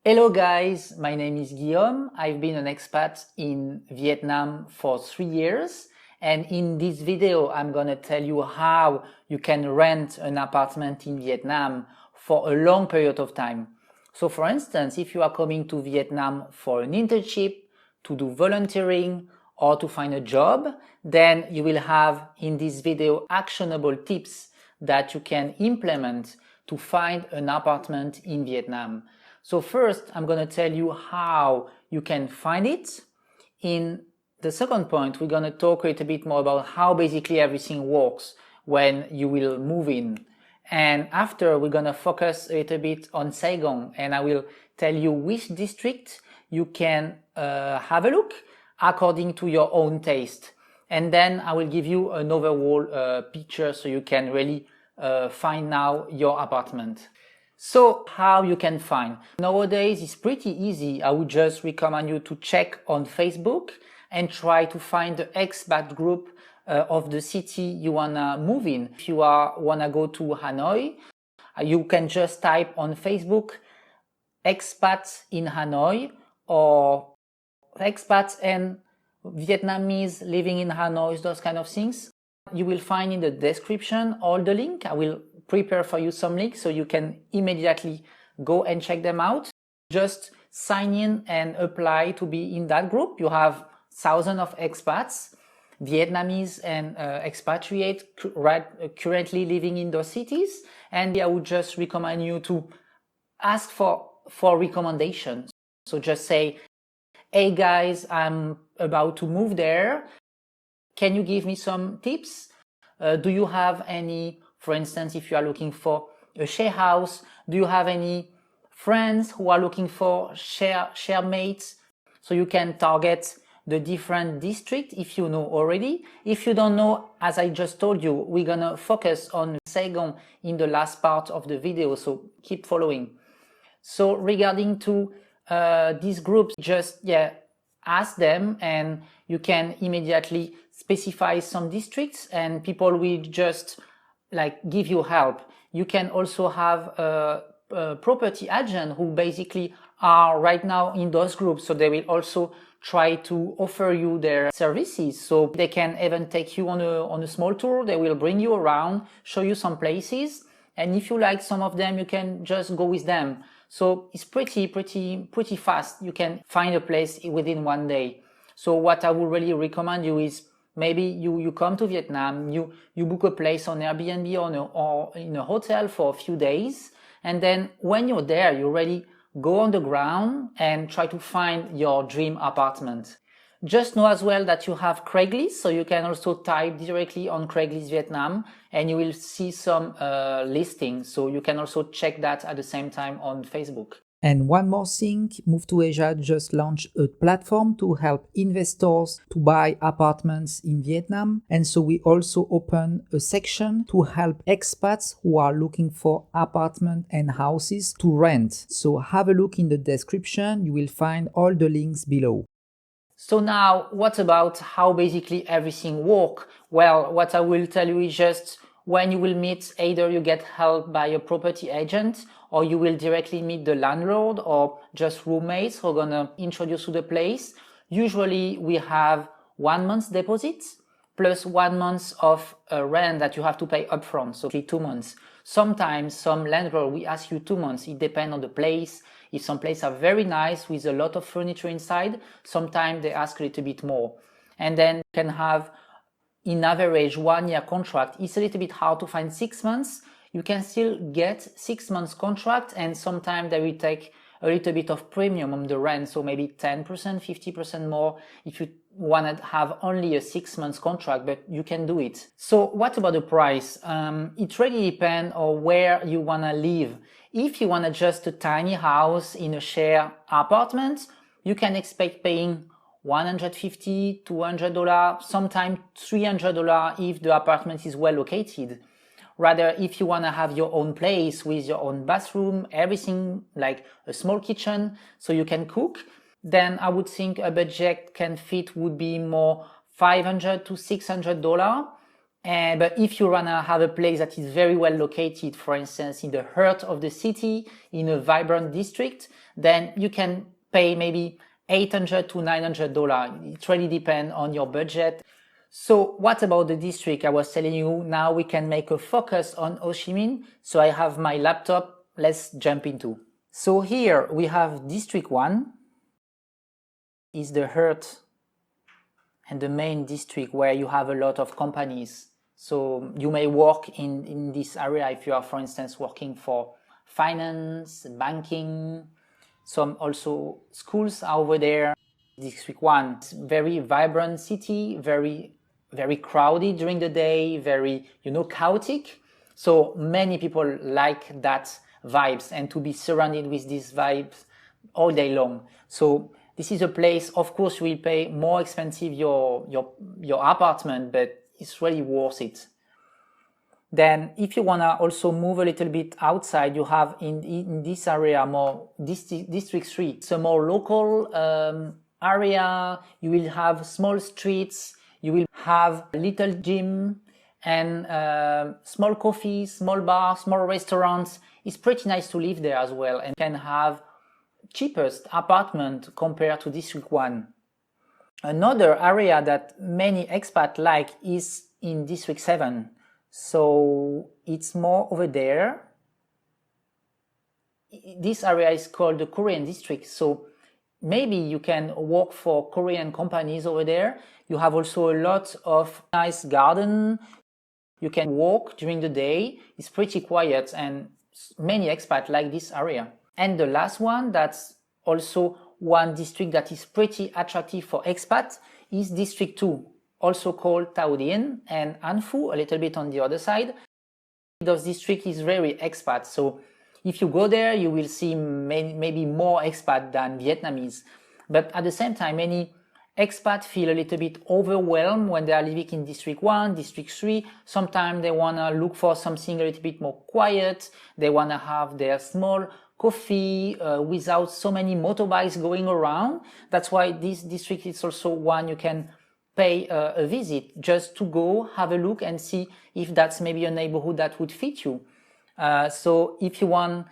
Hello guys, my name is Guillaume. I've been an expat in Vietnam for 3 years, and in this video I'm gonna tell you how you can rent an apartment in Vietnam for a long period of time. So for instance, if you are coming to Vietnam for an internship, to do volunteering, or to find a job, then you will have in this video actionable tips that you can implement to find an apartment in Vietnam. So first, I'm going to tell you how you can find it. In the second point, we're going to talk a little bit more about how basically everything works when you will move in. And after, we're going to focus a little bit on Saigon, and I will tell you which district you can have a look according to your own taste. And then I will give you an overall picture so you can really find now your apartment. So how you can find? Nowadays it's pretty easy. I would just recommend you to check on Facebook and try to find the expat group of the city you wanna move in. If you wanna go to Hanoi, you can just type on Facebook expats in Hanoi or expats and Vietnamese living in Hanoi, those kind of things. You will find in the description all the link. I will prepare for you some links so you can immediately go and check them out. Just sign in and apply to be in that group. You have thousands of expats, Vietnamese and expatriate currently living in those cities. And I would just recommend you to ask for recommendations. So just say, hey guys, I'm about to move there. Can you give me some tips? Do you have any, for instance, if you are looking for a share house, do you have any friends who are looking for share mates? So you can target the different districts if you know already. If you don't know, as I just told you, we're gonna focus on Saigon in the last part of the video, so keep following. So regarding to these groups, just ask them and you can immediately specify some districts and people will just give you help. You can also have a property agent who basically are right now in those groups, so they will also try to offer you their services. So they can even take you on a small tour. They will bring you around, show you some places, and if you like some of them, you can just go with them. So it's pretty fast. You can find a place within one day. So what I would really recommend you is maybe you come to Vietnam, you book a place on Airbnb or in a hotel for a few days. And then when you're there, you really go on the ground and try to find your dream apartment. Just know as well that you have Craigslist, so you can also type directly on Craigslist Vietnam and you will see some listings. So you can also check that at the same time on Facebook. And one more thing, Move2Asia just launched a platform to help investors to buy apartments in Vietnam. And so we also open a section to help expats who are looking for apartments and houses to rent. So have a look in the description. You will find all the links below. So now, what about how basically everything works? Well, what I will tell you is just when you will meet, either you get help by a property agent or you will directly meet the landlord or just roommates who are gonna introduce you to the place. Usually we have 1 month's deposit plus 1 month of rent that you have to pay upfront, so 2 months. Sometimes some landlord will ask you 2 months. It depends on the place. If some places are very nice with a lot of furniture inside, sometimes they ask a little bit more. And then you can have, in average, 1 year contract. It's a little bit hard to find 6 months. You can still get 6 months contract, and sometimes they will take a little bit of premium on the rent, so maybe 10%, 50% more if you want to have only a 6 months contract, but you can do it. So what about the price? It really depends on where you want to live. If you want just a tiny house in a share apartment, you can expect paying $150, $200, sometimes $300 if the apartment is well located. Rather, if you want to have your own place with your own bathroom, everything like a small kitchen so you can cook, then I would think a budget can fit would be more $500 to $600. But if you wanna have a place that is very well located, for instance, in the heart of the city, in a vibrant district, then you can pay maybe $800 to $900. It really depends on your budget. So what about the district? I was telling you, now we can make a focus on Ho Chi Minh. So I have my laptop. Let's jump into. So here we have District 1 is the heart and the main district where you have a lot of companies. So you may work in this area if you are, for instance, working for finance, banking. Some also schools are over there. District 1, it's very vibrant city, very crowded during the day, very, chaotic. So many people like that vibes and to be surrounded with these vibes all day long. So this is a place, of course, you will pay more expensive your apartment, but it's really worth it. Then if you want to also move a little bit outside, you have in this area more District 3. It's a more local area. You will have small streets. You will have a little gym and small coffee, small bar, small restaurants. It's pretty nice to live there as well and can have cheapest apartment compared to District 1. Another area that many expats like is in District 7. So it's more over there. This area is called the Korean district. So maybe you can work for Korean companies over there. You have also a lot of nice garden. You can walk during the day. It's pretty quiet and many expats like this area. And the last one, that's also one district that is pretty attractive for expats, is District 2, also called Tao Dien and An Phu, a little bit on the other side. Those district is very expat. So if you go there, you will see maybe more expat than Vietnamese. But at the same time, many expats feel a little bit overwhelmed when they are living in District 1, District 3. Sometimes they want to look for something a little bit more quiet. They want to have their small coffee without so many motorbikes going around. That's why this district is also one you can pay a visit just to go have a look and see if that's maybe a neighborhood that would fit you. So if you want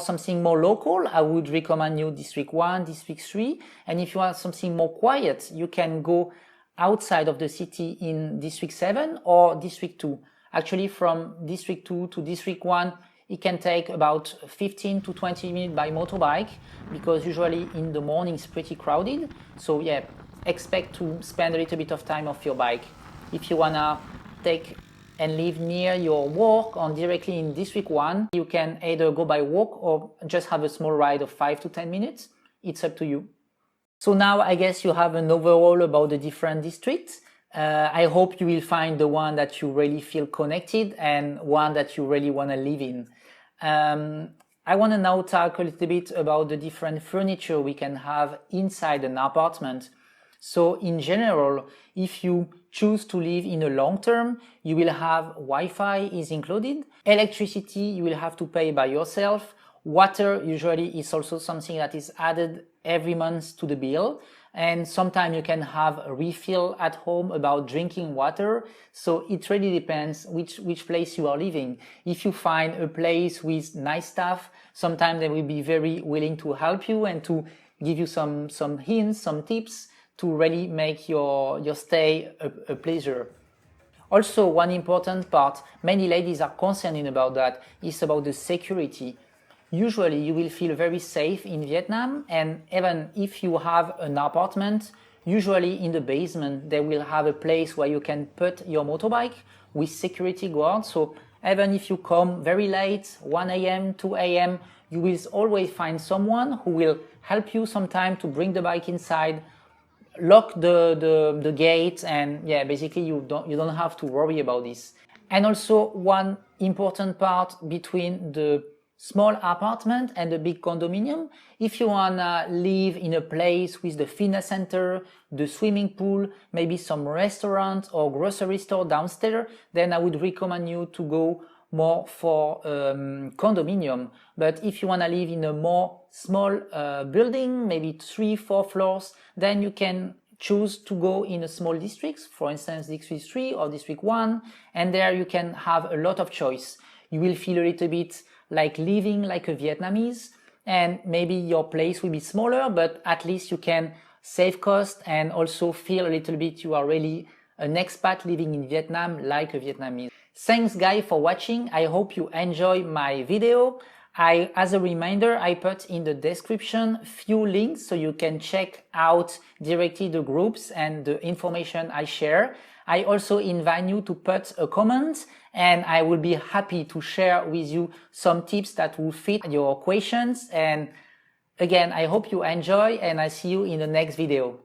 something more local, I would recommend you District 1, District 3. And if you want something more quiet, you can go outside of the city in District 7 or District 2. Actually, from District 2 to District 1, it can take about 15 to 20 minutes by motorbike because usually in the morning it's pretty crowded. So yeah, expect to spend a little bit of time off your bike. If you wanna take and live near your work or directly in District 1, you can either go by walk or just have a small ride of 5 to 10 minutes. It's up to you. So now I guess you have an overall about the different districts. I hope you will find the one that you really feel connected and one that you really want to live in. I want to now talk a little bit about the different furniture we can have inside an apartment. So in general, if you choose to live in a long term, you will have Wi-Fi is included. Electricity, you will have to pay by yourself. Water usually is also something that is added every month to the bill. And sometimes you can have a refill at home about drinking water. So it really depends which place you are living. If you find a place with nice staff, sometimes they will be very willing to help you and to give you some hints, some tips to really make your stay a pleasure. Also, one important part, many ladies are concerned about that, is about the security. Usually you will feel very safe in Vietnam, and even if you have an apartment, usually in the basement they will have a place where you can put your motorbike with security guards. So even if you come very late, 1 a.m., 2 a.m., you will always find someone who will help you sometime to bring the bike inside, lock the gate, and yeah, basically you don't have to worry about this. And also one important part between the small apartment and a big condominium, if you wanna live in a place with the fitness center, the swimming pool, maybe some restaurant or grocery store downstairs, then I would recommend you to go more for condominium. But if you wanna live in a more small building, maybe 3-4 floors, then you can choose to go in a small district, for instance, District 3 or District 1, and there you can have a lot of choice. You will feel a little bit like living like a Vietnamese, and maybe your place will be smaller, but at least you can save cost and also feel a little bit you are really an expat living in Vietnam like a Vietnamese. Thanks guys for watching. I hope you enjoy my video. As a reminder, I put in the description few links so you can check out directly the groups and the information I share. I also invite you to put a comment, and I will be happy to share with you some tips that will fit your questions. And again, I hope you enjoy, and I see you in the next video.